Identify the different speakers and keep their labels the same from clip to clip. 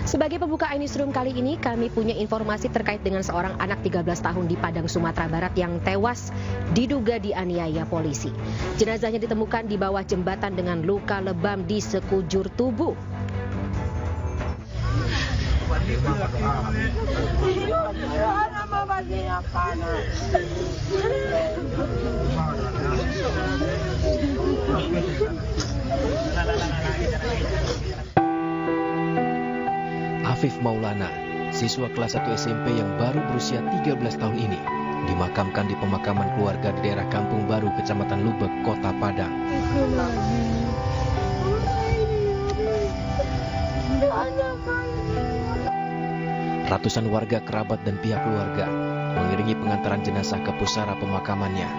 Speaker 1: Sebagai pembuka Newsroom kali ini, kami punya informasi terkait dengan seorang anak 13 tahun di Padang, Sumatera Barat yang tewas diduga dianiaya polisi. Jenazahnya ditemukan di bawah jembatan dengan luka lebam di sekujur tubuh.
Speaker 2: Afif Maulana, siswa kelas 1 SMP yang baru berusia 13 tahun ini, dimakamkan di pemakaman keluarga di daerah Kampung Baru, Kecamatan Lubek, Kota Padang. Ratusan warga, kerabat, dan pihak keluarga mengiringi pengantaran jenazah ke pusara pemakamannya.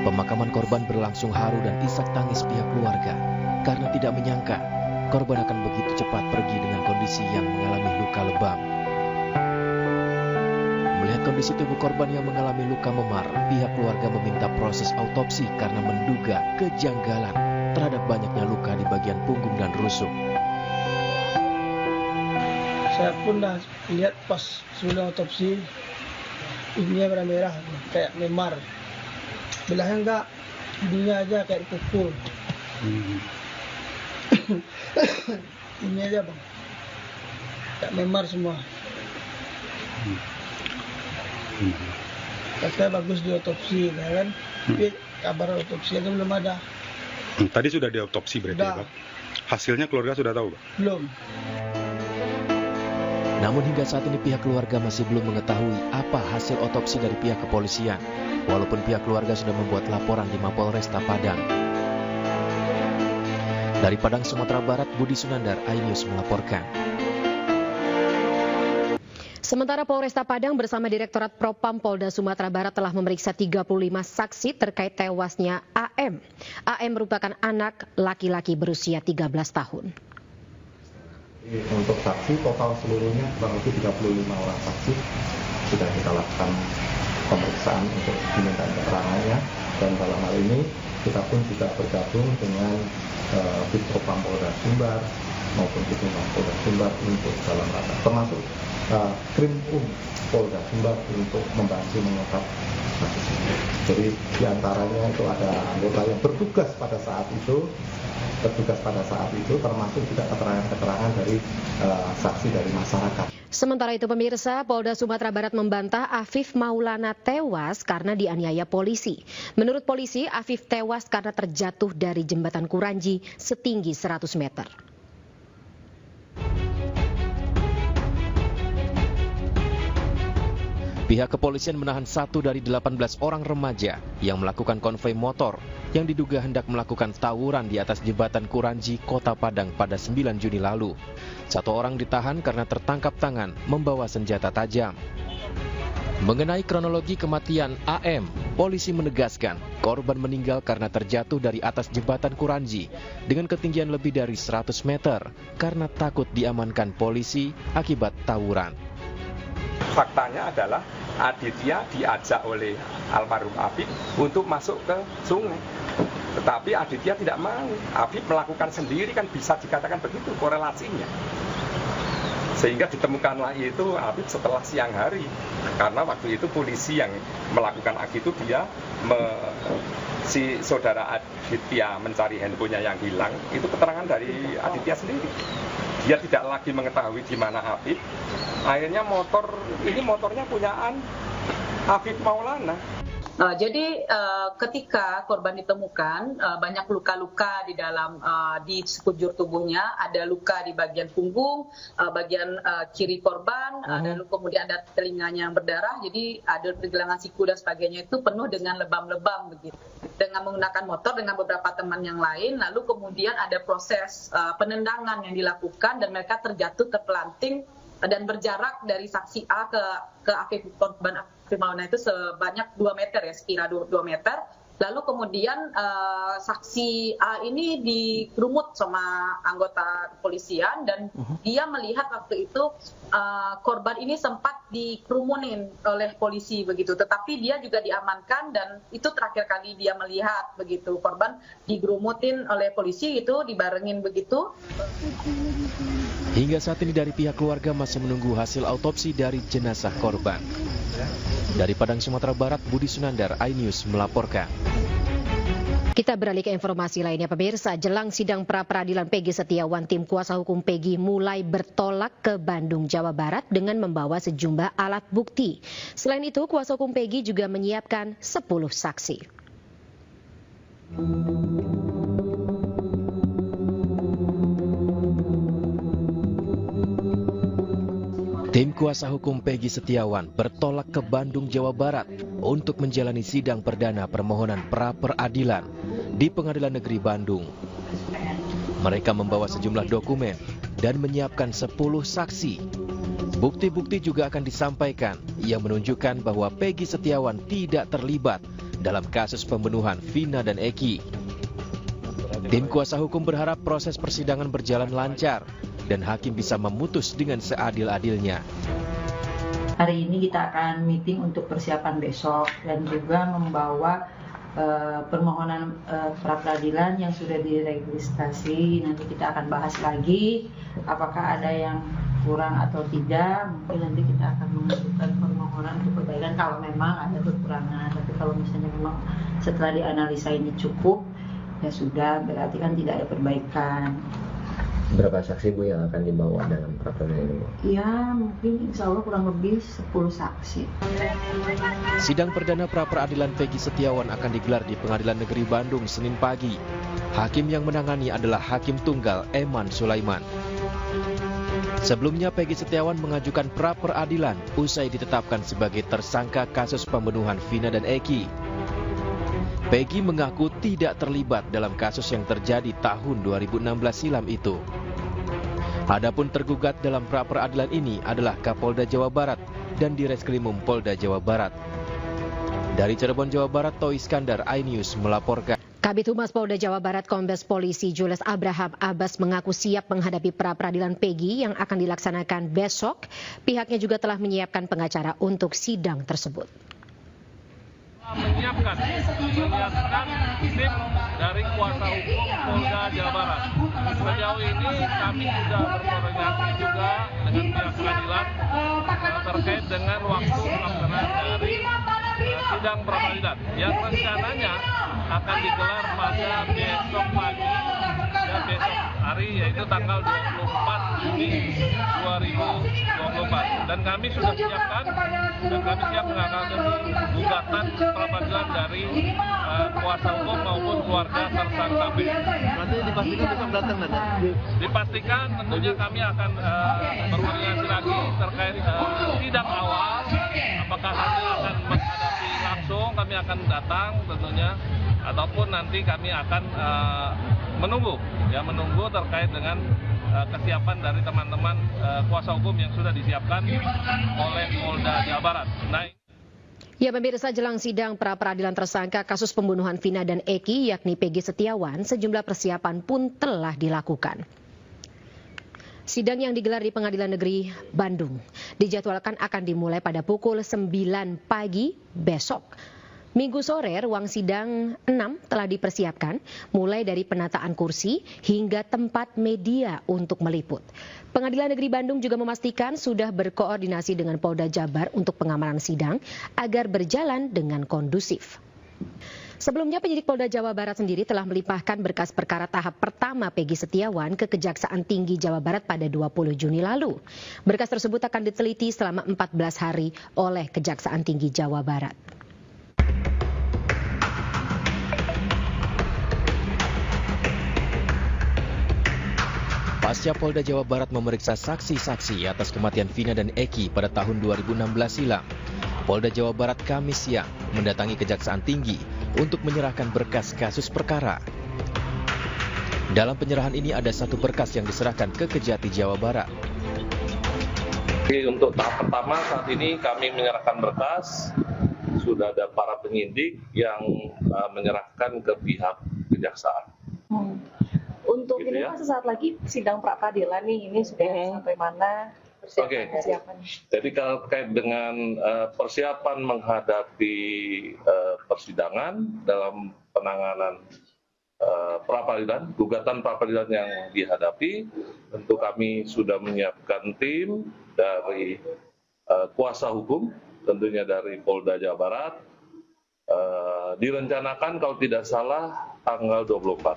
Speaker 2: Pemakaman korban berlangsung haru dan isak tangis pihak keluarga karena tidak menyangka korban akan begitu cepat pergi dengan kondisi yang mengalami luka lebam. Melihat kondisi tubuh korban yang mengalami luka memar, pihak keluarga meminta proses autopsi karena menduga kejanggalan terhadap banyaknya luka di bagian punggung dan rusuk.
Speaker 3: Saya pun dah lihat pas sebelum autopsi, ininya merah-merah, kayak memar. Belahnya enggak, ininya aja kayak dipukul. Ini aja bang, kayak memar semua. Katanya bagus di autopsi, kan? Tapi kabar autopsi itu belum ada.
Speaker 4: Tadi sudah diautopsi berarti ya, Pak? Hasilnya keluarga sudah tahu, Pak?
Speaker 3: Belum.
Speaker 2: Namun hingga saat ini pihak keluarga masih belum mengetahui apa hasil otopsi dari pihak kepolisian, walaupun pihak keluarga sudah membuat laporan di Mapolresta Padang. Dari Padang, Sumatera Barat, Budi Sunandar, iNews melaporkan.
Speaker 1: Sementara Polresta Padang bersama Direktorat Propam Polda Sumatera Barat telah memeriksa 35 saksi terkait tewasnya AM. AM merupakan anak laki-laki berusia 13 tahun.
Speaker 5: Untuk saksi total seluruhnya kurang lebih 35 orang saksi sudah kita lakukan pemeriksaan untuk diminta keterangannya, dan dalam hal ini kita pun juga bergabung dengan Propam Polda Sumbar maupun Bidang Polda Sumbar untuk dalam rangka termasuk Krimpum Polda Sumbar untuk membantu mengungkap kasus ini. Jadi diantaranya itu ada anggota yang bertugas pada saat itu, termasuk juga keterangan-keterangan dari saksi dari masyarakat.
Speaker 1: Sementara itu pemirsa, Polda Sumatera Barat membantah Afif Maulana tewas karena dianiaya polisi. Menurut polisi, Afif tewas karena terjatuh dari jembatan Kuranji setinggi 100 meter.
Speaker 2: Pihak kepolisian menahan 1 dari 18 orang remaja yang melakukan konvoi motor yang diduga hendak melakukan tawuran di atas jembatan Kuranji, Kota Padang pada 9 Juni lalu. 1 orang ditahan karena tertangkap tangan membawa senjata tajam. Mengenai kronologi kematian AM, polisi menegaskan korban meninggal karena terjatuh dari atas jembatan Kuranji dengan ketinggian lebih dari 100 meter karena takut diamankan polisi akibat tawuran.
Speaker 6: Faktanya adalah Aditya diajak oleh almarhum Afif untuk masuk ke sungai. Tetapi Aditya tidak mau. Afif melakukan sendiri, kan bisa dikatakan begitu korelasinya. Sehingga ditemukanlah itu Afif setelah siang hari. Karena waktu itu polisi yang melakukan aksi itu si saudara Aditya mencari handphonenya yang hilang, itu keterangan dari Aditya sendiri. Dia tidak lagi mengetahui di mana Afif. Akhirnya motornya punyaan Afif Maulana.
Speaker 7: Jadi ketika korban ditemukan banyak luka-luka di dalam di sekujur tubuhnya, ada luka di bagian punggung, bagian kiri korban, dan kemudian ada telinganya yang berdarah, jadi ada pergelangan siku dan sebagainya itu penuh dengan lebam-lebam begitu. Dengan menggunakan motor dengan beberapa teman yang lain, lalu kemudian ada proses penendangan yang dilakukan dan mereka terjatuh terpelanting dan berjarak dari saksi A ke Afif korban Afif Maulana itu sebanyak 2 meter ya, sekira 2 meter. Lalu kemudian saksi A ini digerumut sama anggota kepolisian dan dia melihat waktu itu korban ini sempat dikerumunin oleh polisi begitu. Tetapi dia juga diamankan dan itu terakhir kali dia melihat begitu korban digerumutin oleh polisi itu dibarengin begitu.
Speaker 2: Hingga saat ini dari pihak keluarga masih menunggu hasil autopsi dari jenazah korban. Dari Padang, Sumatera Barat, Budi Sunandar, iNews melaporkan.
Speaker 1: Kita beralih ke informasi lainnya, pemirsa. Jelang sidang pra-peradilan Peggy Setiawan, tim kuasa hukum Peggy mulai bertolak ke Bandung, Jawa Barat dengan membawa sejumlah alat bukti. Selain itu, kuasa hukum Peggy juga menyiapkan 10 saksi. Tim kuasa hukum Peggy Setiawan bertolak ke Bandung, Jawa Barat untuk menjalani sidang perdana permohonan pra-peradilan di Pengadilan Negeri Bandung. Mereka membawa sejumlah dokumen dan menyiapkan 10 saksi. Bukti-bukti juga akan disampaikan yang menunjukkan bahwa Peggy Setiawan tidak terlibat dalam kasus pembunuhan Vina dan Eki. Tim kuasa hukum berharap proses persidangan berjalan lancar dan hakim bisa memutus dengan seadil-adilnya.
Speaker 8: Hari ini kita akan meeting untuk persiapan besok dan juga membawa permohonan pra-peradilan yang sudah diregistrasi. Nanti kita akan bahas lagi apakah ada yang kurang atau tidak. Mungkin nanti kita akan mengajukan permohonan untuk perbaikan kalau memang ada kekurangan. Tapi kalau misalnya memang setelah dianalisa ini cukup, ya sudah, berarti kan tidak ada perbaikan.
Speaker 9: Berapa saksi Bu yang akan dibawa dalam pra-peradilan ini Bu?
Speaker 8: Ya mungkin insya Allah kurang lebih 10 saksi.
Speaker 2: Sidang perdana pra-peradilan Peggy Setiawan akan digelar di Pengadilan Negeri Bandung Senin pagi. Hakim yang menangani adalah Hakim Tunggal Eman Sulaiman. Sebelumnya Peggy Setiawan mengajukan pra-peradilan usai ditetapkan sebagai tersangka kasus pembunuhan Vina dan Eki. Peggy mengaku tidak terlibat dalam kasus yang terjadi tahun 2016 silam itu. Adapun tergugat dalam pra-peradilan ini adalah Kapolda Jawa Barat dan Direskrimum Polda Jawa Barat. Dari Cirebon, Jawa Barat, Toh Iskandar, iNews melaporkan.
Speaker 1: Kabid Humas Polda Jawa Barat Kombes Polisi Julius Abraham Abbas mengaku siap menghadapi pra-peradilan Peggy yang akan dilaksanakan besok. Pihaknya juga telah menyiapkan pengacara untuk sidang tersebut.
Speaker 10: Menyiapkan tim dari kuasa hukum Polda Jawa Barat. Sejauh ini kami sudah berkoordinasi juga dengan pihak pengadilan terkait dengan waktu pelaksanaan dari sidang pra-peradilan yang rencananya akan digelar pada besok pagi dan besok hari, yaitu tanggal 24 Juni 2024. Dan kami sudah siapkan dan kami siap mengajukan gugatan pra-peradilan dari kuasa hukum maupun keluarga tersangka B.
Speaker 9: Nanti dipastikan besok datang nanti?
Speaker 10: Dipastikan tentunya kami akan berkoordinasi lagi terkait sidang awal. Apakah hasil akan menghadapi langsung, kami akan datang tentunya, ataupun nanti kami akan menunggu terkait dengan kesiapan dari teman-teman kuasa hukum yang sudah disiapkan oleh Polda Jawa Barat.
Speaker 1: Ya pemirsa, jelang sidang pra-peradilan tersangka kasus pembunuhan Vina dan Eki yakni Peggy Setiawan, sejumlah persiapan pun telah dilakukan. Sidang yang digelar di Pengadilan Negeri Bandung dijadwalkan akan dimulai pada pukul 9 pagi besok. Minggu sore, ruang sidang 6 telah dipersiapkan, mulai dari penataan kursi hingga tempat media untuk meliput. Pengadilan Negeri Bandung juga memastikan sudah berkoordinasi dengan Polda Jabar untuk pengamanan sidang agar berjalan dengan kondusif. Sebelumnya penyidik Polda Jawa Barat sendiri telah melimpahkan berkas perkara tahap pertama Peggy Setiawan ke Kejaksaan Tinggi Jawa Barat pada 20 Juni lalu. Berkas tersebut akan diteliti selama 14 hari oleh Kejaksaan Tinggi Jawa Barat.
Speaker 2: Pasca Polda Jawa Barat memeriksa saksi-saksi atas kematian Vina dan Eki pada tahun 2016 silam, Polda Jawa Barat Kamis siang mendatangi Kejaksaan Tinggi untuk menyerahkan berkas kasus perkara. Dalam penyerahan ini ada satu berkas yang diserahkan ke Kejati Jawa Barat.
Speaker 10: Untuk tahap pertama saat ini kami menyerahkan berkas
Speaker 11: sudah ada para penyidik yang menyerahkan ke pihak kejaksaan.
Speaker 12: Untuk
Speaker 11: gitu
Speaker 12: ini
Speaker 11: ya.
Speaker 12: sesaat lagi sidang pra peradilan nih, ini sudah sampai mana persiapan?
Speaker 11: Jadi kalau terkait dengan persiapan menghadapi persidangan dalam penanganan pra-peradilan, gugatan pra-peradilan yang dihadapi, tentu kami sudah menyiapkan tim dari kuasa hukum, tentunya dari Polda Jawa Barat, direncanakan kalau tidak salah tanggal 24.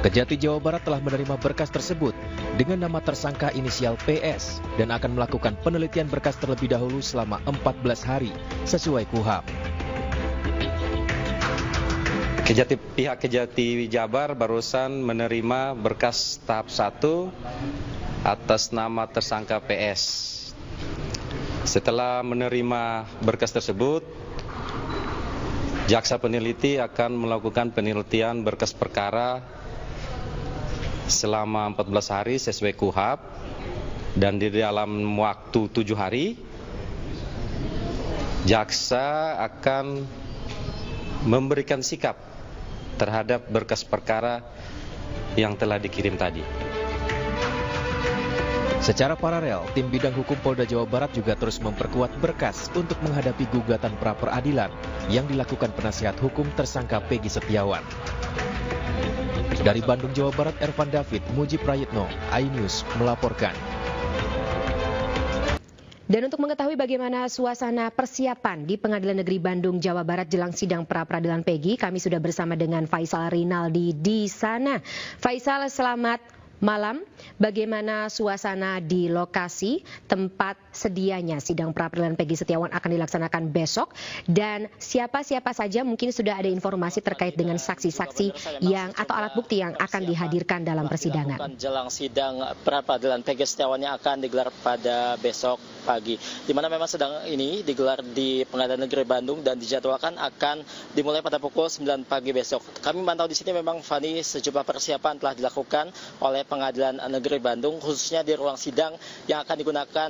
Speaker 2: Kejati Jawa Barat telah menerima berkas tersebut dengan nama tersangka inisial PS dan akan melakukan penelitian berkas terlebih dahulu selama 14 hari sesuai KUHP.
Speaker 13: Pihak Kejati Jabar barusan menerima berkas tahap 1 atas nama tersangka PS. Setelah menerima berkas tersebut, jaksa peneliti akan melakukan penelitian berkas perkara selama 14 hari sesuai KUHP, dan di dalam waktu 7 hari jaksa akan memberikan sikap terhadap berkas perkara yang telah dikirim tadi.
Speaker 2: Secara paralel, tim bidang hukum Polda Jawa Barat juga terus memperkuat berkas untuk menghadapi gugatan pra-peradilan yang dilakukan penasihat hukum tersangka Peggy Setiawan. Dari Bandung, Jawa Barat, Ervan David, Muji Prayitno, iNews melaporkan.
Speaker 1: Dan untuk mengetahui bagaimana suasana persiapan di Pengadilan Negeri Bandung, Jawa Barat jelang sidang pra-peradilan Peggy, kami sudah bersama dengan Faisal Rinaldi di sana. Faisal, selamat malam. Bagaimana suasana di lokasi tempat sedianya sidang pra-peradilan Peggy Setiawan akan dilaksanakan besok, dan siapa-siapa saja mungkin sudah ada informasi terkait dengan saksi-saksi yang atau alat bukti yang akan dihadirkan dalam persidangan.
Speaker 14: Jelang sidang pra-peradilan Peggy Setiawan yang akan digelar pada besok pagi, di mana memang sedang ini digelar di Pengadilan Negeri Bandung dan dijadwalkan akan dimulai pada pukul 9 pagi besok. Kami memantau di sini memang Fani sejumlah persiapan telah dilakukan oleh Pengadilan Negeri Bandung, khususnya di ruang sidang yang akan digunakan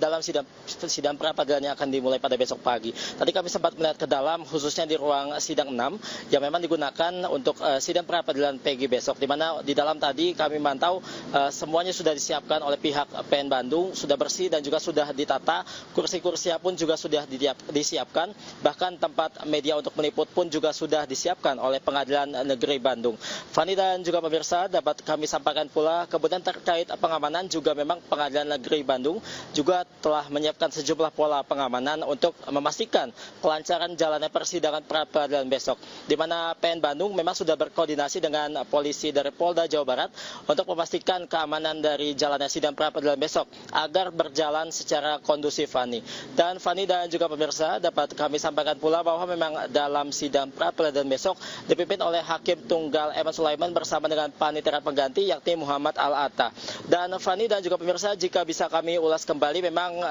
Speaker 14: dalam sidang pra-peradilan yang akan dimulai pada besok pagi. Tadi kami sempat melihat ke dalam, khususnya di ruang sidang 6 yang memang digunakan untuk sidang pra-peradilan Peggy besok, di mana di dalam tadi kami mantau semuanya sudah disiapkan oleh pihak PN Bandung, sudah bersih dan juga sudah ditata, kursi-kursinya pun juga sudah disiapkan, bahkan tempat media untuk meliput pun juga sudah disiapkan oleh Pengadilan Negeri Bandung. Fani dan juga pemirsa, dapat kami sampaikan pula kemudian terkait pengamanan juga memang Pengadilan Negeri Bandung juga telah menyiapkan sejumlah pola pengamanan untuk memastikan kelancaran jalannya persidangan pra-peradilan besok, di mana PN Bandung memang sudah berkoordinasi dengan polisi dari Polda Jawa Barat untuk memastikan keamanan dari jalannya sidang pra-peradilan besok agar berjalan secara kondusif, Fani. Dan Fani dan juga pemirsa, dapat kami sampaikan pula bahwa memang dalam sidang pra-peradilan besok dipimpin oleh Hakim Tunggal Eman Sulaiman bersama dengan panitia pengganti yakni Muhammad Al-Atta. Dan Fani dan juga pemirsa, jika bisa kami ulas kembali, memang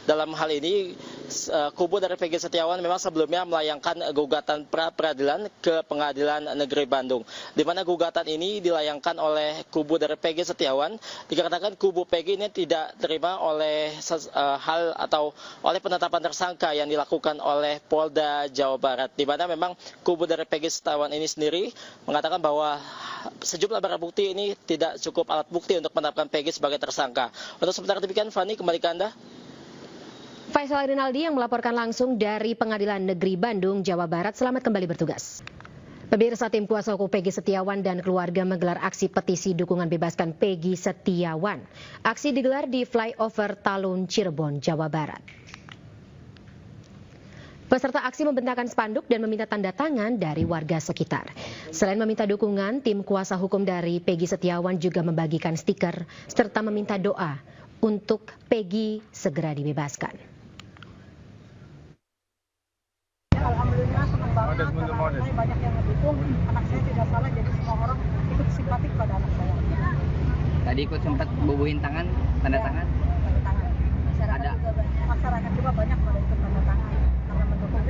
Speaker 14: dalam hal ini kubu dari Peggy Setiawan memang sebelumnya melayangkan gugatan pra-peradilan ke Pengadilan Negeri Bandung, di mana gugatan ini dilayangkan oleh kubu dari Peggy Setiawan dikarenakan kubu Peggy ini tidak terima oleh hal atau oleh penetapan tersangka yang dilakukan oleh Polda Jawa Barat, di mana memang kubu dari Peggy Setiawan ini sendiri mengatakan bahwa sejumlah barang bukti ini tidak cukup alat bukti untuk menetapkan Peggy sebagai tersangka. Untuk sementara demikian, Fani, kembali ke Anda.
Speaker 1: Faisal Rinaldi yang melaporkan langsung dari Pengadilan Negeri Bandung, Jawa Barat. Selamat kembali bertugas. Pemirsa, tim kuasa hukum Peggy Setiawan dan keluarga menggelar aksi petisi dukungan bebaskan Peggy Setiawan. Aksi digelar di flyover Talun, Cirebon, Jawa Barat. Peserta aksi membentangkan spanduk dan meminta tanda tangan dari warga sekitar. Selain meminta dukungan, tim kuasa hukum dari Peggy Setiawan juga membagikan stiker serta meminta doa untuk Peggy segera dibebaskan.
Speaker 15: Alhamdulillah senang banget karena banyak yang mendukung. Anak saya tidak salah, jadi semua orang ikut simpatik pada anak saya.
Speaker 16: Tadi ikut sempat bubuhin tangan, tanda tangan.
Speaker 15: Tanda tangan. Masyarakat juga banyak pada ikut tanda tangan karena mendukung.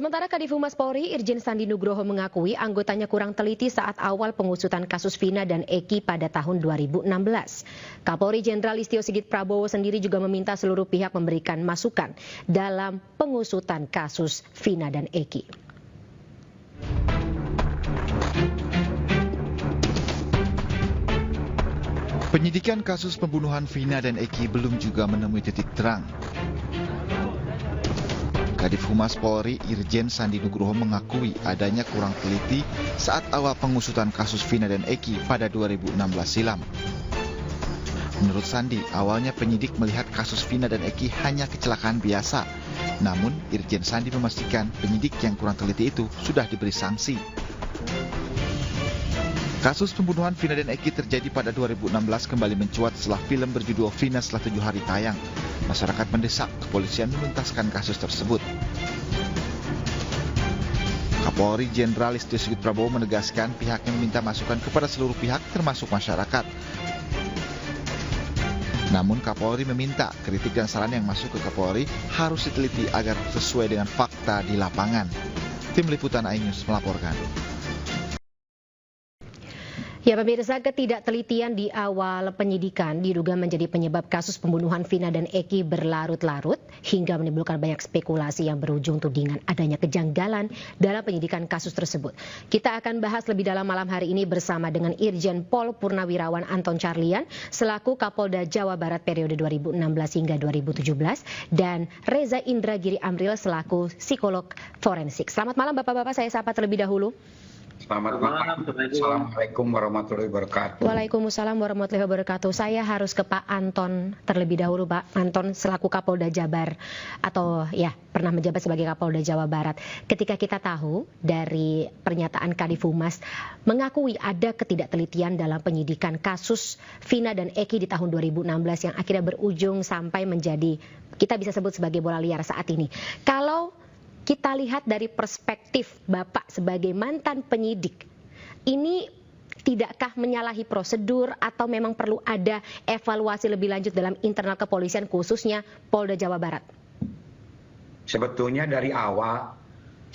Speaker 1: Sementara Kadif Humas Polri, Irjen Sandi Nugroho mengakui anggotanya kurang teliti saat awal pengusutan kasus Vina dan Eki pada tahun 2016. Kapolri Jenderal Listio Sigit Prabowo sendiri juga meminta seluruh pihak memberikan masukan dalam pengusutan kasus Vina dan Eki.
Speaker 17: Penyidikan kasus pembunuhan Vina dan Eki belum juga menemui titik terang. Kadif Humas Polri Irjen Sandi Nugroho mengakui adanya kurang teliti saat awal pengusutan kasus Vina dan Eki pada 2016 silam. Menurut Sandi, awalnya penyidik melihat kasus Vina dan Eki hanya kecelakaan biasa. Namun, Irjen Sandi memastikan penyidik yang kurang teliti itu sudah diberi sanksi. Kasus pembunuhan Vina dan Eki terjadi pada 2016 kembali mencuat setelah film berjudul Vina setelah 7 hari tayang. Masyarakat mendesak kepolisian menuntaskan kasus tersebut. Kapolri Jenderal Listio Sigit Prabowo menegaskan pihaknya meminta masukan kepada seluruh pihak termasuk masyarakat. Namun Kapolri meminta kritik dan saran yang masuk ke Kapolri harus diteliti agar sesuai dengan fakta di lapangan. Tim Liputan iNews melaporkan.
Speaker 1: Ya pemirsa, ketidaktelitian di awal penyidikan diduga menjadi penyebab kasus pembunuhan Vina dan Eki berlarut-larut hingga menimbulkan banyak spekulasi yang berujung tudingan adanya kejanggalan dalam penyidikan kasus tersebut. Kita akan bahas lebih dalam malam hari ini bersama dengan Irjen Pol Purnawirawan Anton Carlian selaku Kapolda Jawa Barat periode 2016 hingga 2017 dan Reza Indragiri Amril selaku psikolog forensik. Selamat malam Bapak-bapak, saya sapa terlebih dahulu.
Speaker 18: Selamat malam. Assalamualaikum warahmatullahi wabarakatuh.
Speaker 1: Waalaikumsalam warahmatullahi wabarakatuh. Saya harus ke Pak Anton terlebih dahulu, Pak. Anton selaku Kapolda Jabar atau ya pernah menjabat sebagai Kapolda Jawa Barat. Ketika kita tahu dari pernyataan Kadif Humas mengakui ada ketidaktelitian dalam penyidikan kasus Vina dan Eki di tahun 2016 yang akhirnya berujung sampai menjadi kita bisa sebut sebagai bola liar saat ini. Kalau kita lihat dari perspektif Bapak sebagai mantan penyidik, ini tidakkah menyalahi prosedur atau memang perlu ada evaluasi lebih lanjut dalam internal kepolisian khususnya Polda Jawa Barat?
Speaker 18: Sebetulnya dari awal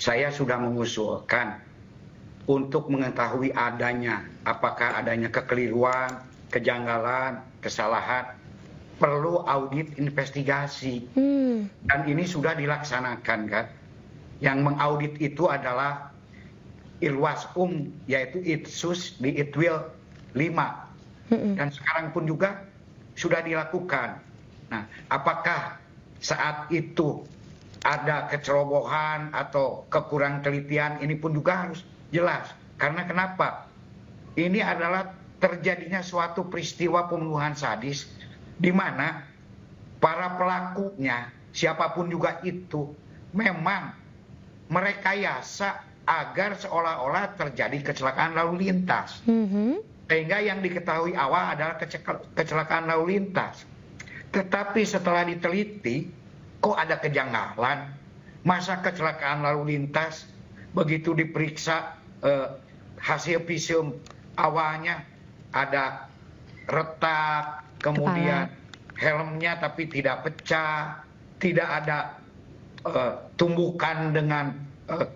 Speaker 18: saya sudah mengusulkan untuk mengetahui apakah adanya kekeliruan, kejanggalan, kesalahan, perlu audit investigasi. Dan ini sudah dilaksanakan kan. Yang mengaudit itu adalah Irwasum, yaitu Itsus di Itwil 5. Dan sekarang pun juga sudah dilakukan. Nah, apakah saat itu ada kecerobohan atau kekurang telitian, ini pun juga harus jelas. Karena kenapa? Ini adalah terjadinya suatu peristiwa pembunuhan sadis di mana para pelakunya, siapapun juga itu, memang merekayasa agar seolah-olah terjadi kecelakaan lalu lintas. Sehingga yang diketahui awal adalah kecelakaan lalu lintas. Tetapi setelah diteliti, kok ada kejanggalan? Masa kecelakaan lalu lintas begitu diperiksa hasil visum awalnya ada retak, kemudian helmnya tapi tidak pecah, tidak ada tumbukan dengan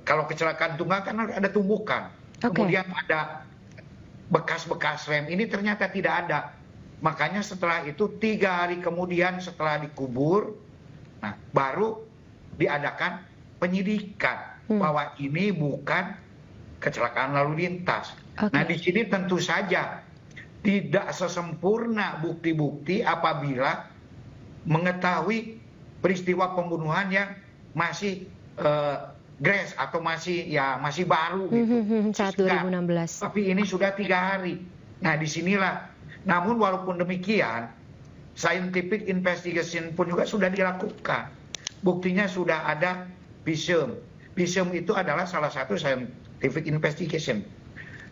Speaker 18: kalau kecelakaan tunggal kan ada tumbukan, kemudian ada bekas-bekas rem, ini ternyata tidak ada. Makanya setelah itu 3 hari kemudian setelah dikubur, nah baru diadakan penyidikan bahwa ini bukan kecelakaan lalu lintas. Nah di sini tentu saja tidak sesempurna bukti-bukti apabila mengetahui peristiwa pembunuhan yang masih grace atau masih baru gitu.
Speaker 1: Saat 2016.
Speaker 18: Tapi ini sudah 3 hari. Nah disinilah. Namun walaupun demikian, scientific investigation pun juga sudah dilakukan. Buktinya sudah ada visum. Visum itu adalah salah satu scientific investigation.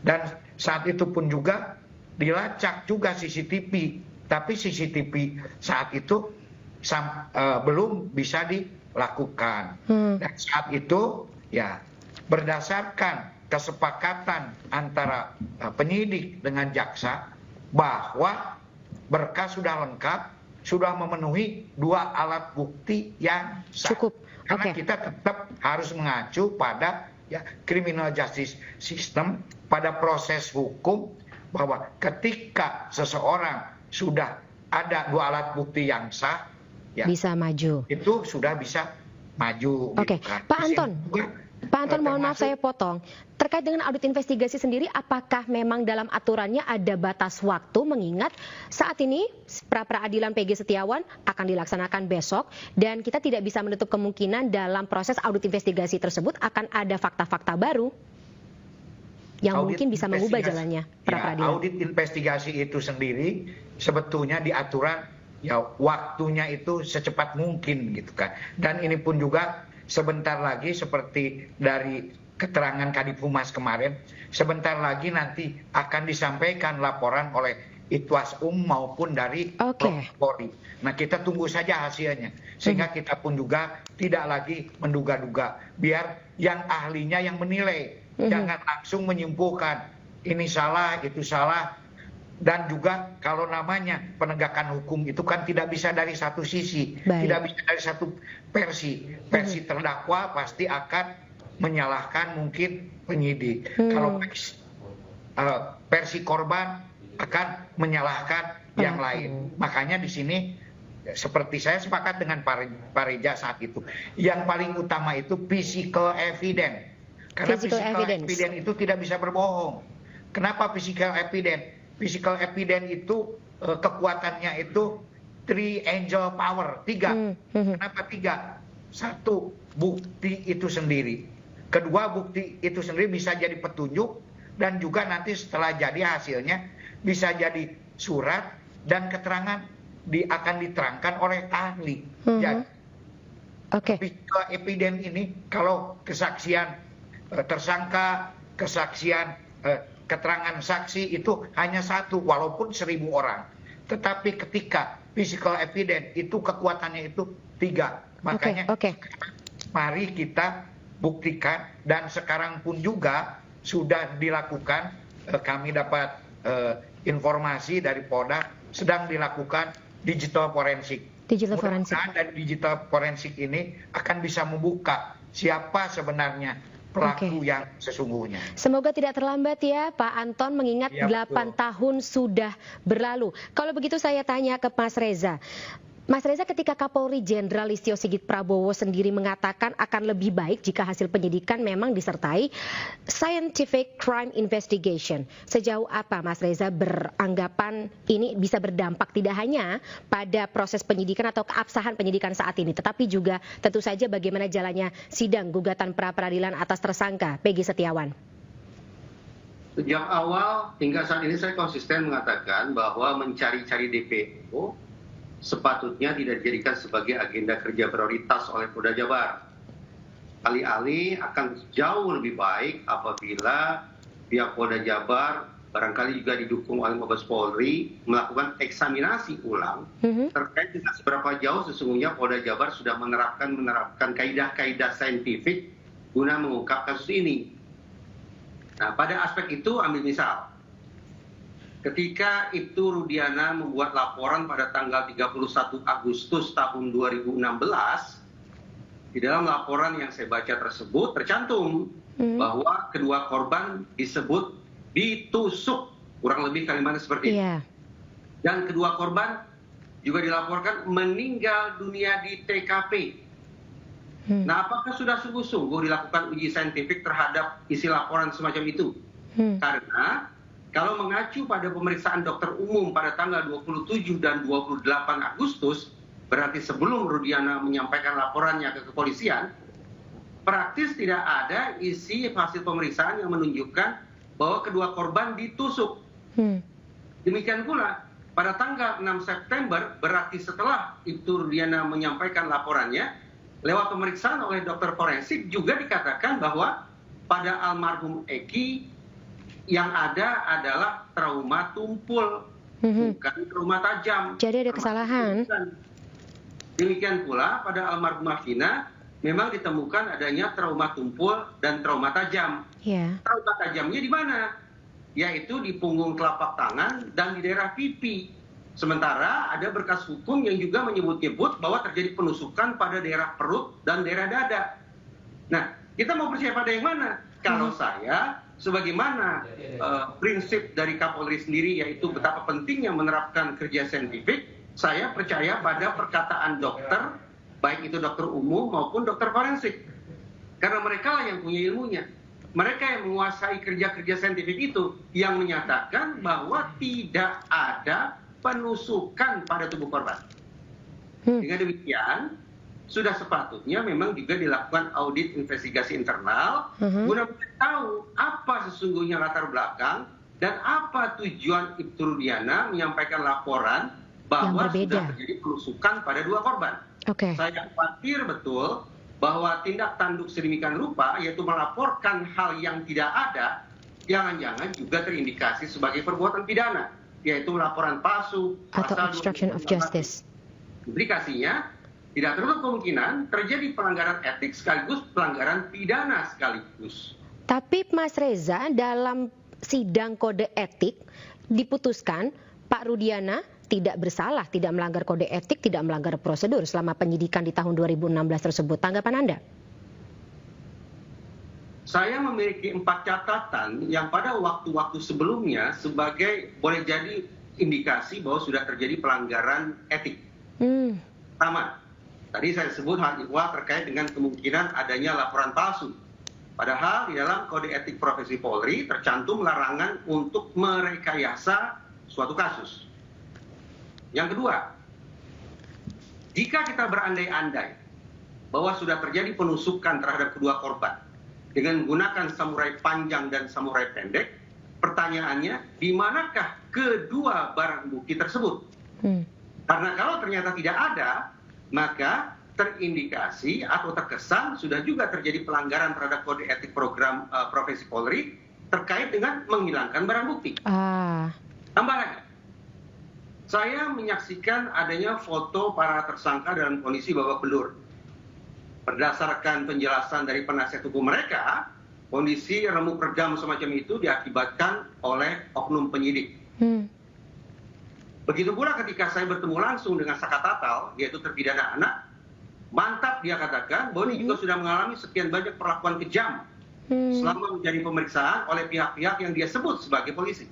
Speaker 18: Dan saat itu pun juga dilacak juga CCTV. Tapi CCTV saat itu belum bisa dilakukan. Dan saat itu ya berdasarkan kesepakatan antara penyidik dengan jaksa bahwa berkas sudah lengkap, sudah memenuhi 2 alat bukti yang sah.
Speaker 1: Cukup.
Speaker 18: Karena kita tetap harus mengacu pada criminal justice system, pada proses hukum, bahwa ketika seseorang sudah ada 2 alat bukti yang sah,
Speaker 1: bisa maju.
Speaker 18: Itu sudah bisa maju.
Speaker 1: Oke,
Speaker 18: gitu kan.
Speaker 1: Pak Anton, mohon maaf saya potong. Terkait dengan audit investigasi sendiri, apakah memang dalam aturannya ada batas waktu, mengingat saat ini pra-peradilan PG Setiawan akan dilaksanakan besok, dan kita tidak bisa menutup kemungkinan dalam proses audit investigasi tersebut akan ada fakta-fakta baru yang mungkin bisa mengubah jalannya pra-peradilan.
Speaker 18: Audit investigasi itu sendiri sebetulnya di aturan waktunya itu secepat mungkin gitu kan. Dan ini pun juga sebentar lagi seperti dari keterangan Kadif Humas kemarin, sebentar lagi nanti akan disampaikan laporan oleh Itwasum maupun dari Polri. Nah, kita tunggu saja hasilnya, sehingga kita pun juga tidak lagi menduga-duga. Biar yang ahlinya yang menilai, jangan langsung menyimpulkan ini salah, itu salah. Dan juga kalau namanya penegakan hukum itu kan tidak bisa dari satu sisi, tidak bisa dari satu versi. Versi terdakwa pasti akan menyalahkan mungkin penyidik. Kalau versi korban akan menyalahkan yang lain. Makanya di sini seperti saya sepakat dengan Pak Reza saat itu, yang paling utama itu physical evidence. Karena physical evidence itu tidak bisa berbohong. Kenapa physical evidence? Physical evidence itu kekuatannya itu 3 angel power, 3. Kenapa 3? 1, bukti itu sendiri. Kedua, bukti itu sendiri bisa jadi petunjuk, dan juga nanti setelah jadi hasilnya bisa jadi surat dan keterangan akan diterangkan oleh ahli. Jadi, physical evidence ini kalau kesaksian tersangka, kesaksian keterangan saksi itu hanya 1 walaupun 1000 orang. Tetapi ketika physical evidence itu kekuatannya itu 3. Makanya mari kita buktikan, dan sekarang pun juga sudah dilakukan, kami dapat informasi dari Polda sedang dilakukan digital forensik. Mudah-mudahan dari digital forensik ini akan bisa membuka siapa sebenarnya pelaku yang sesungguhnya.
Speaker 1: Semoga tidak terlambat ya Pak Anton, mengingat 8 tahun sudah berlalu. Kalau begitu saya tanya ke Mas Reza. Mas Reza, ketika Kapolri Jenderal Listio Sigit Prabowo sendiri mengatakan akan lebih baik jika hasil penyidikan memang disertai scientific crime investigation. Sejauh apa Mas Reza beranggapan ini bisa berdampak tidak hanya pada proses penyidikan atau keabsahan penyidikan saat ini, tetapi juga tentu saja bagaimana jalannya sidang gugatan pra-peradilan atas tersangka PG Setiawan?
Speaker 19: Sejak awal hingga saat ini saya konsisten mengatakan bahwa mencari-cari DPO sepatutnya tidak dijadikan sebagai agenda kerja prioritas oleh Polda Jabar. Alih-alih akan jauh lebih baik apabila pihak Polda Jabar, barangkali juga didukung oleh Mabes Polri, melakukan eksaminasi ulang terkait dengan seberapa jauh sesungguhnya Polda Jabar sudah menerapkan kaidah-kaidah saintifik guna mengungkap kasus ini. Nah, pada aspek itu ambil misal, ketika itu Rudiana membuat laporan pada tanggal 31 Agustus tahun 2016, di dalam laporan yang saya baca tersebut tercantum bahwa kedua korban disebut ditusuk, kurang lebih kalimatnya seperti itu. Dan kedua korban juga dilaporkan meninggal dunia di TKP. Nah, apakah sudah sungguh-sungguh dilakukan uji saintifik terhadap isi laporan semacam itu? Karena kalau mengacu pada pemeriksaan dokter umum pada tanggal 27 dan 28 Agustus, berarti sebelum Rudiana menyampaikan laporannya ke kepolisian, praktis tidak ada isi hasil pemeriksaan yang menunjukkan bahwa kedua korban ditusuk. Demikian pula, pada tanggal 6 September, berarti setelah itu Rudiana menyampaikan laporannya, lewat pemeriksaan oleh dokter forensik juga dikatakan bahwa pada almarhum Eki yang ada adalah trauma tumpul, bukan trauma tajam.
Speaker 1: Jadi ada kesalahan.
Speaker 19: Demikian pula pada almarhumah Vina memang ditemukan adanya trauma tumpul dan trauma tajam. Trauma tajamnya di mana? Yaitu di punggung telapak tangan dan di daerah pipi. Sementara ada berkas hukum yang juga menyebut-nyebut bahwa terjadi penusukan pada daerah perut dan daerah dada. Nah, kita mau percaya pada yang mana? Kalau saya, sebagaimana prinsip dari Kapolri sendiri, yaitu betapa pentingnya menerapkan kerja saintifik, saya percaya pada perkataan dokter, baik itu dokter umum maupun dokter forensik. Karena mereka lah yang punya ilmunya. Mereka yang menguasai kerja-kerja saintifik itu, yang menyatakan bahwa tidak ada penusukan pada tubuh korban. Dengan demikian, sudah sepatutnya memang juga dilakukan audit investigasi internal guna tahu apa sesungguhnya latar belakang dan apa tujuan Ibtu Rudiana menyampaikan laporan bahwa sudah terjadi penusukan pada 2 korban. Saya khawatir betul bahwa tindak tanduk sedemikian rupa, yaitu melaporkan hal yang tidak ada, jangan-jangan juga terindikasi sebagai perbuatan pidana, yaitu laporan palsu
Speaker 1: atau obstruction of justice.
Speaker 19: Implikasinya tidak tertutup kemungkinan terjadi pelanggaran etik sekaligus pelanggaran pidana sekaligus.
Speaker 1: Tapi Mas Reza, dalam sidang kode etik diputuskan Pak Rudiana tidak bersalah, tidak melanggar kode etik, tidak melanggar prosedur selama penyidikan di tahun 2016 tersebut. Tanggapan Anda?
Speaker 19: Saya memiliki 4 catatan yang pada waktu-waktu sebelumnya sebagai boleh jadi indikasi bahwa sudah terjadi pelanggaran etik. Pertama, tadi saya sebut hal ihwal terkait dengan kemungkinan adanya laporan palsu. Padahal di dalam kode etik profesi Polri tercantum larangan untuk merekayasa suatu kasus. Yang kedua, jika kita berandai-andai bahwa sudah terjadi penusukan terhadap kedua korban dengan menggunakan samurai panjang dan samurai pendek, pertanyaannya, di manakah kedua barang bukti tersebut? Karena kalau ternyata tidak ada, maka terindikasi atau terkesan sudah juga terjadi pelanggaran terhadap kode etik program profesi Polri terkait dengan menghilangkan barang bukti. Tambah lagi, saya menyaksikan adanya foto para tersangka dalam kondisi babak belur. Berdasarkan penjelasan dari penasihat hukum mereka, kondisi remuk redam semacam itu diakibatkan oleh oknum penyidik. Begitu pula ketika saya bertemu langsung dengan Saka Tatal, yaitu terpidana anak, mantap dia katakan bahwa ini juga sudah mengalami sekian banyak perlakuan kejam selama menjadi pemeriksaan oleh pihak-pihak yang dia sebut sebagai polisi.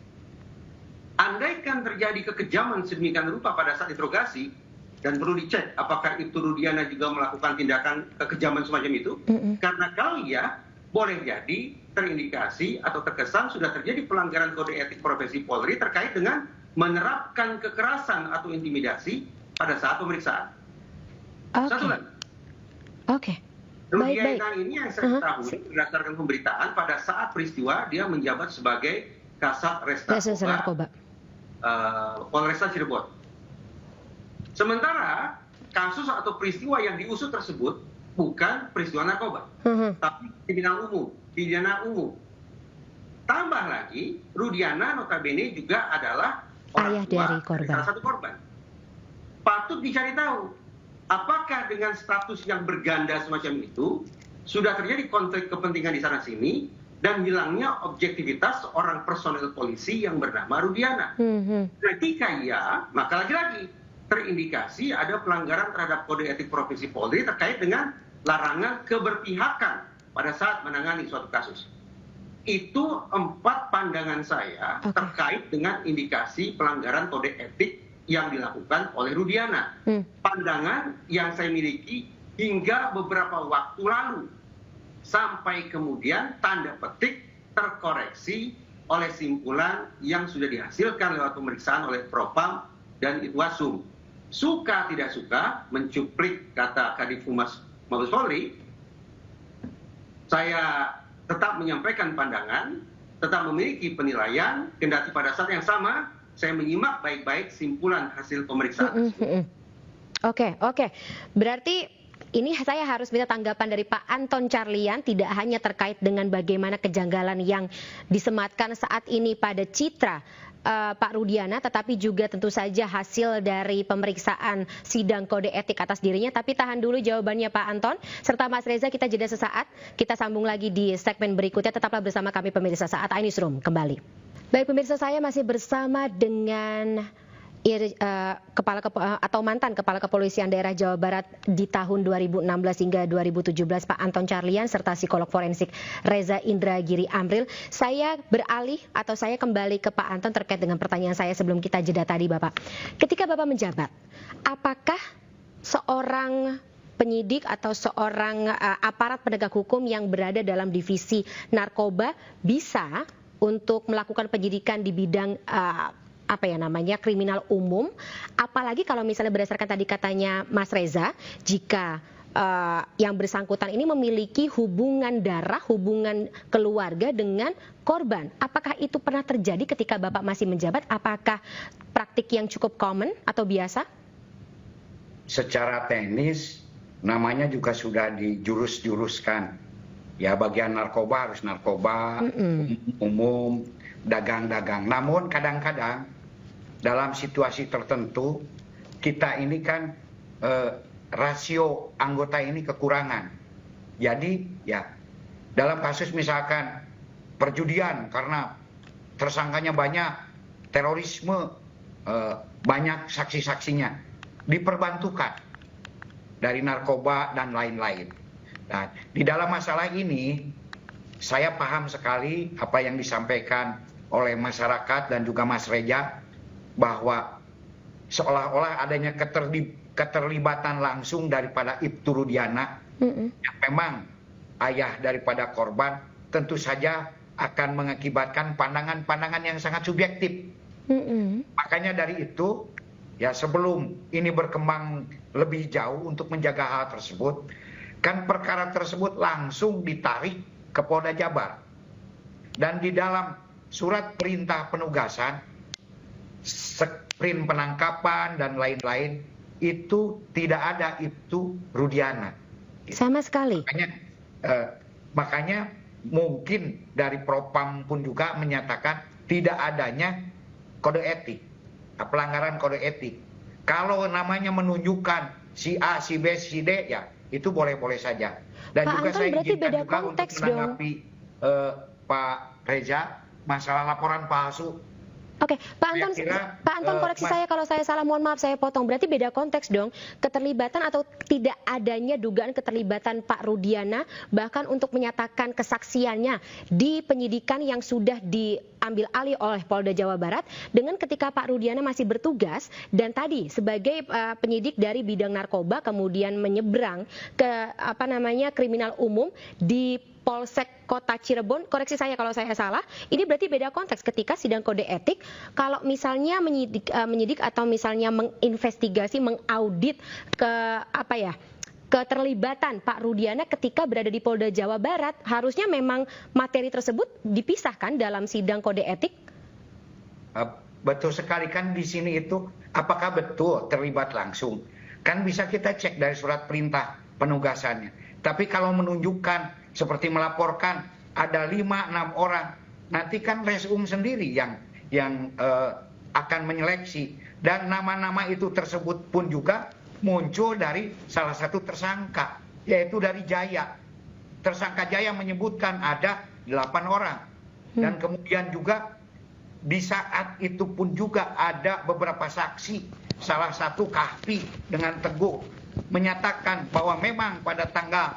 Speaker 19: Andaikan terjadi kekejaman sedemikian rupa pada saat interogasi, dan perlu dicek apakah Ibtu Rudiana juga melakukan tindakan kekejaman semacam itu, karena kalau iya, boleh jadi terindikasi atau terkesan sudah terjadi pelanggaran kode etik profesi Polri terkait dengan menerapkan kekerasan atau intimidasi pada saat pemeriksaan. Satu lagi. Rudiana ini yang saya ketahui berdasarkan pemberitaan pada saat peristiwa dia menjabat sebagai Kasat Reskrim Narkoba Polresta Cirebon. Sementara kasus atau peristiwa yang diusut tersebut bukan peristiwa narkoba, tapi pidana umum. Tambah lagi, Rudiana notabene juga adalah orang tua dari salah satu korban. Patut dicari tahu, apakah dengan status yang berganda semacam itu sudah terjadi konflik kepentingan di sana sini dan hilangnya objektivitas seorang personel polisi yang bernama Rudiana. Ketika iya, maka lagi-lagi terindikasi ada pelanggaran terhadap kode etik profesi Polri terkait dengan larangan keberpihakan pada saat menangani suatu kasus. Itu 4 pandangan saya terkait dengan indikasi pelanggaran kode etik yang dilakukan oleh Rudiana. Pandangan yang saya miliki hingga beberapa waktu lalu, sampai kemudian tanda petik terkoreksi oleh simpulan yang sudah dihasilkan lewat pemeriksaan oleh Propam dan Itwasum. Suka tidak suka, mencuplik kata Kadif Humas Mabes Polri, saya tetap menyampaikan pandangan, tetap memiliki penilaian, kendati pada saat yang sama saya menyimak baik-baik simpulan hasil pemeriksaan.
Speaker 1: Oke. Berarti ini saya harus minta tanggapan dari Pak Anton Carlian, tidak hanya terkait dengan bagaimana kejanggalan yang disematkan saat ini pada citra Pak Rudiana, tetapi juga tentu saja hasil dari pemeriksaan sidang kode etik atas dirinya. Tapi tahan dulu jawabannya Pak Anton, serta Mas Reza, kita jeda sesaat. Kita sambung lagi di segmen berikutnya. Tetaplah bersama kami pemirsa saat iNewsroom kembali. Baik pemirsa, saya masih bersama dengan mantan Kepala Kepolisian Daerah Jawa Barat di tahun 2016 hingga 2017 Pak Anton Carlian serta psikolog forensik Reza Indragiri Amril. Saya kembali ke Pak Anton terkait dengan pertanyaan saya sebelum kita jeda tadi Bapak. Ketika Bapak menjabat, apakah seorang penyidik atau seorang aparat penegak hukum yang berada dalam divisi narkoba bisa untuk melakukan penyidikan di bidang kriminal umum, apalagi kalau misalnya berdasarkan tadi katanya Mas Reza, jika yang bersangkutan ini memiliki hubungan darah, hubungan keluarga dengan korban. Apakah itu pernah terjadi ketika Bapak masih menjabat? Apakah praktik yang cukup common atau biasa?
Speaker 18: Secara teknis, namanya juga sudah dijurus-juruskan. Ya, bagian narkoba harus narkoba, umum, dagang-dagang. Namun kadang-kadang dalam situasi tertentu kita ini kan rasio anggota ini kekurangan. Jadi ya dalam kasus misalkan perjudian karena tersangkanya banyak, terorisme banyak saksi-saksinya, diperbantukan dari narkoba dan lain-lain. Nah, di dalam masalah ini saya paham sekali apa yang disampaikan oleh masyarakat dan juga Mas Reza, bahwa seolah-olah adanya keterlibatan langsung daripada Ibtu Rudiana yang memang ayah daripada korban, tentu saja akan mengakibatkan pandangan-pandangan yang sangat subjektif. Makanya dari itu, ya sebelum ini berkembang lebih jauh untuk menjaga hal tersebut, kan perkara tersebut langsung ditarik ke Polda Jabar. Dan di dalam surat perintah penugasan, sprint penangkapan dan lain-lain, itu tidak ada Ibtu Rudiana.
Speaker 1: Sama sekali.
Speaker 18: Makanya mungkin dari Propam pun juga menyatakan tidak adanya kode etik, pelanggaran kode etik. Kalau namanya menunjukkan si A, si B, si D, ya itu boleh-boleh saja. Dan
Speaker 1: Pak
Speaker 18: juga
Speaker 1: Anton,
Speaker 18: saya
Speaker 1: berarti
Speaker 18: izinkan
Speaker 1: beda
Speaker 18: juga
Speaker 1: konteks
Speaker 18: untuk menanggapi Pak Reza masalah laporan palsu.
Speaker 1: Oke, Pak Anton koreksi saya kalau saya salah, mohon maaf saya potong. Berarti beda konteks dong, keterlibatan atau tidak adanya dugaan keterlibatan Pak Rudiana bahkan untuk menyatakan kesaksiannya di penyidikan yang sudah diambil alih oleh Polda Jawa Barat dengan ketika Pak Rudiana masih bertugas dan tadi sebagai penyidik dari bidang narkoba kemudian menyeberang ke kriminal umum di Polsek Kota Cirebon. Koreksi saya kalau saya salah. Ini berarti beda konteks ketika sidang kode etik. Kalau misalnya menyidik atau misalnya menginvestigasi, mengaudit keterlibatan Pak Rudiana ketika berada di Polda Jawa Barat, harusnya memang materi tersebut dipisahkan dalam sidang kode etik.
Speaker 18: Betul sekali, kan di sini itu apakah betul terlibat langsung? Kan bisa kita cek dari surat perintah penugasannya. Tapi kalau menunjukkan seperti melaporkan ada 5-6 orang, nanti kan Resum sendiri yang akan menyeleksi, dan nama-nama itu tersebut pun juga muncul dari salah satu tersangka, yaitu dari Jaya. Tersangka Jaya menyebutkan ada 8 orang, dan kemudian juga di saat itu pun juga ada beberapa saksi, salah satu Kahfi dengan Teguh menyatakan bahwa memang pada tanggal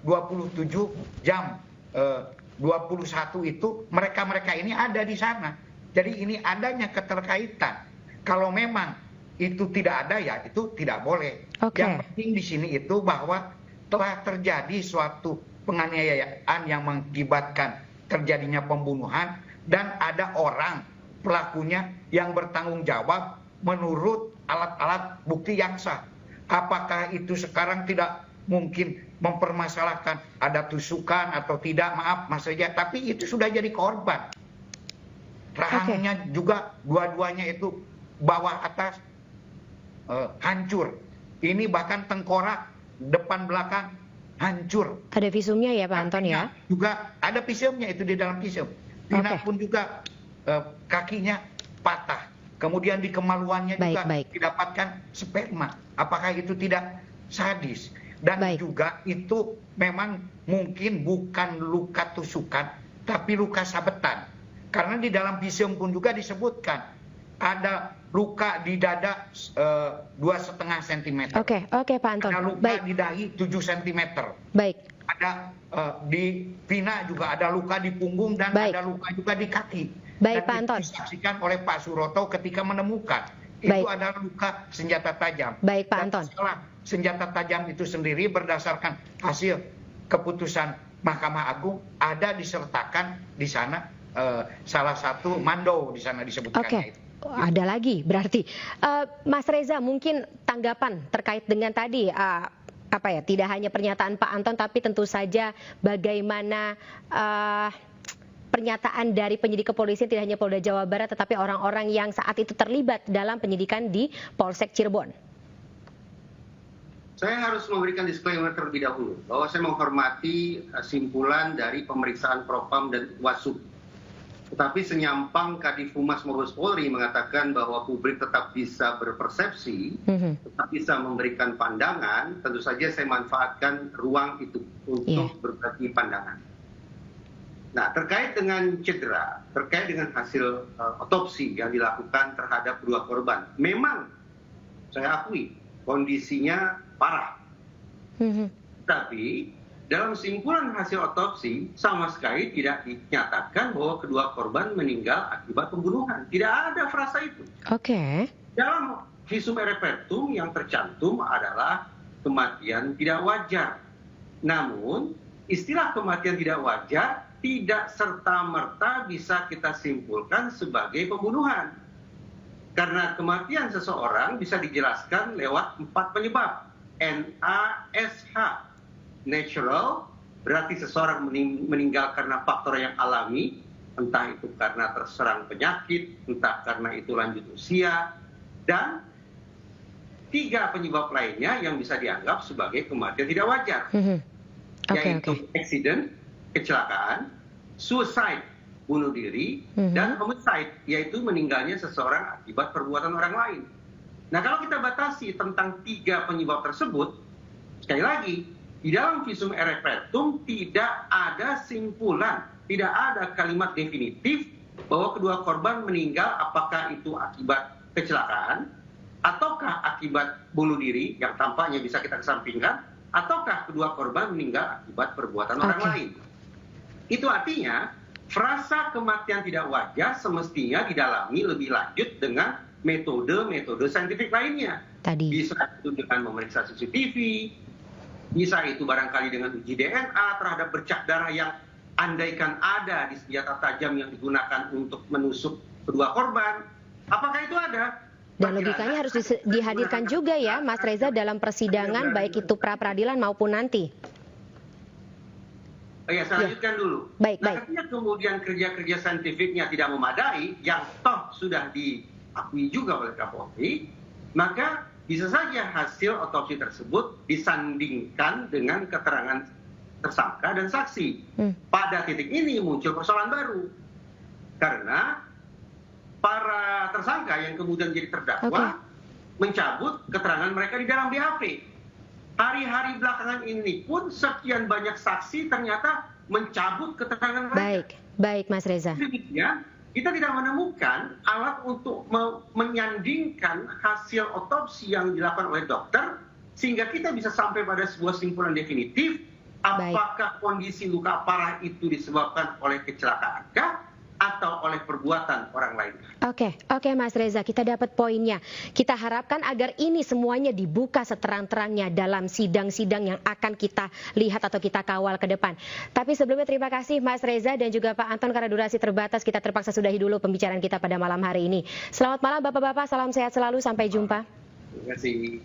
Speaker 18: 27 jam 21 itu mereka ini ada di sana. Jadi ini adanya keterkaitan. Kalau memang itu tidak ada, ya itu tidak boleh. Yang penting di sini itu bahwa telah terjadi suatu penganiayaan yang mengakibatkan terjadinya pembunuhan dan ada orang pelakunya yang bertanggung jawab menurut alat-alat bukti yang sah. Apakah itu sekarang tidak mungkin mempermasalahkan ada tusukan atau tidak, maaf Mas Reza, tapi itu sudah jadi korban. Rahangnya juga dua-duanya itu bawah atas hancur. Ini bahkan tengkorak depan belakang hancur.
Speaker 1: Ada visumnya ya Pak Anton ya?
Speaker 18: Juga ada visumnya, itu di dalam visum. Tina pun juga kakinya patah. Kemudian di kemaluannya juga didapatkan sperma. Apakah itu tidak sadis? Dan juga itu memang mungkin bukan luka tusukan, tapi luka sabetan. Karena di dalam visum pun juga disebutkan ada luka di dada 2,5 cm.
Speaker 1: Oke, Pak Anton.
Speaker 18: Ada luka di dahi 7 cm.
Speaker 1: Baik.
Speaker 18: Ada di Vina juga ada luka di punggung dan ada luka juga di kaki.
Speaker 1: Baik, Pak Anton.
Speaker 18: Disaksikan oleh Pak Suroto ketika menemukan itu adalah luka senjata tajam.
Speaker 1: Baik, Pak Anton.
Speaker 18: Setelah senjata tajam itu sendiri berdasarkan hasil keputusan Mahkamah Agung ada disertakan di sana salah satu mando di sana disebutkannya itu.
Speaker 1: Ada lagi berarti. Mas Reza, mungkin tanggapan terkait dengan tadi tidak hanya pernyataan Pak Anton, tapi tentu saja bagaimana pernyataan dari penyidik kepolisian tidak hanya Polda Jawa Barat, tetapi orang-orang yang saat itu terlibat dalam penyidikan di Polsek Cirebon.
Speaker 19: Saya harus memberikan disclaimer terlebih dahulu bahwa saya menghormati simpulan dari pemeriksaan Propam dan Wasub. Tetapi senyampang Kadif Humas Mabes Polri mengatakan bahwa publik tetap bisa berpersepsi, tetap bisa memberikan pandangan, tentu saja saya manfaatkan ruang itu untuk berbagi pandangan. Nah, terkait dengan cedera, terkait dengan hasil otopsi yang dilakukan terhadap kedua korban, memang saya akui kondisinya parah. Tapi dalam simpulan hasil otopsi sama sekali tidak dinyatakan bahwa kedua korban meninggal akibat pembunuhan. Tidak ada frasa itu. Dalam visum erepertum yang tercantum adalah kematian tidak wajar. Namun istilah kematian tidak wajar tidak serta-merta bisa kita simpulkan sebagai pembunuhan. Karena kematian seseorang bisa dijelaskan lewat 4 penyebab. NASH. Natural, berarti seseorang meninggal karena faktor yang alami, entah itu karena terserang penyakit, entah karena itu lanjut usia, dan 3 penyebab lainnya yang bisa dianggap sebagai kematian tidak wajar, yaitu accident, kecelakaan, suicide, bunuh diri, dan homicide, yaitu meninggalnya seseorang akibat perbuatan orang lain. Nah, kalau kita batasi tentang 3 penyebab tersebut, sekali lagi, di dalam visum erepertum tidak ada simpulan, tidak ada kalimat definitif bahwa kedua korban meninggal apakah itu akibat kecelakaan, ataukah akibat bunuh diri yang tampaknya bisa kita kesampingkan, ataukah kedua korban meninggal akibat perbuatan orang lain. Itu artinya frasa kematian tidak wajar semestinya didalami lebih lanjut dengan metode-metode saintifik lainnya. Bisa itu dengan memeriksa CCTV, bisa itu barangkali dengan uji DNA terhadap bercak darah yang andaikan ada di senjata tajam yang digunakan untuk menusuk kedua korban. Apakah itu ada?
Speaker 1: Dan logikanya harus dihadirkan juga ya, Mas Reza, dalam persidangan, baik itu pra-peradilan maupun nanti.
Speaker 19: Saya lanjutkan dulu. Ketika kemudian kerja-kerja saintifiknya tidak memadai, yang toh sudah diakui juga oleh Kapolri, maka bisa saja hasil otopsi tersebut disandingkan dengan keterangan tersangka dan saksi. Pada titik ini muncul persoalan baru. Karena para tersangka yang kemudian jadi terdakwa mencabut keterangan mereka di dalam BAP. Hari-hari belakangan ini pun sekian banyak saksi ternyata mencabut keterangan mereka.
Speaker 1: Baik, Mas Reza.
Speaker 19: Demikian, kita tidak menemukan alat untuk menyandingkan hasil otopsi yang dilakukan oleh dokter sehingga kita bisa sampai pada sebuah simpulan definitif apakah kondisi luka parah itu disebabkan oleh kecelakaankah atau oleh perbuatan orang lain.
Speaker 1: Oke, Mas Reza, kita dapat poinnya. Kita harapkan agar ini semuanya dibuka seterang-terangnya dalam sidang-sidang yang akan kita lihat atau kita kawal ke depan. Tapi sebelumnya terima kasih Mas Reza dan juga Pak Anton, karena durasi terbatas kita terpaksa sudahi dulu pembicaraan kita pada malam hari ini. Selamat malam Bapak-bapak, salam sehat selalu, sampai jumpa.
Speaker 19: Terima kasih.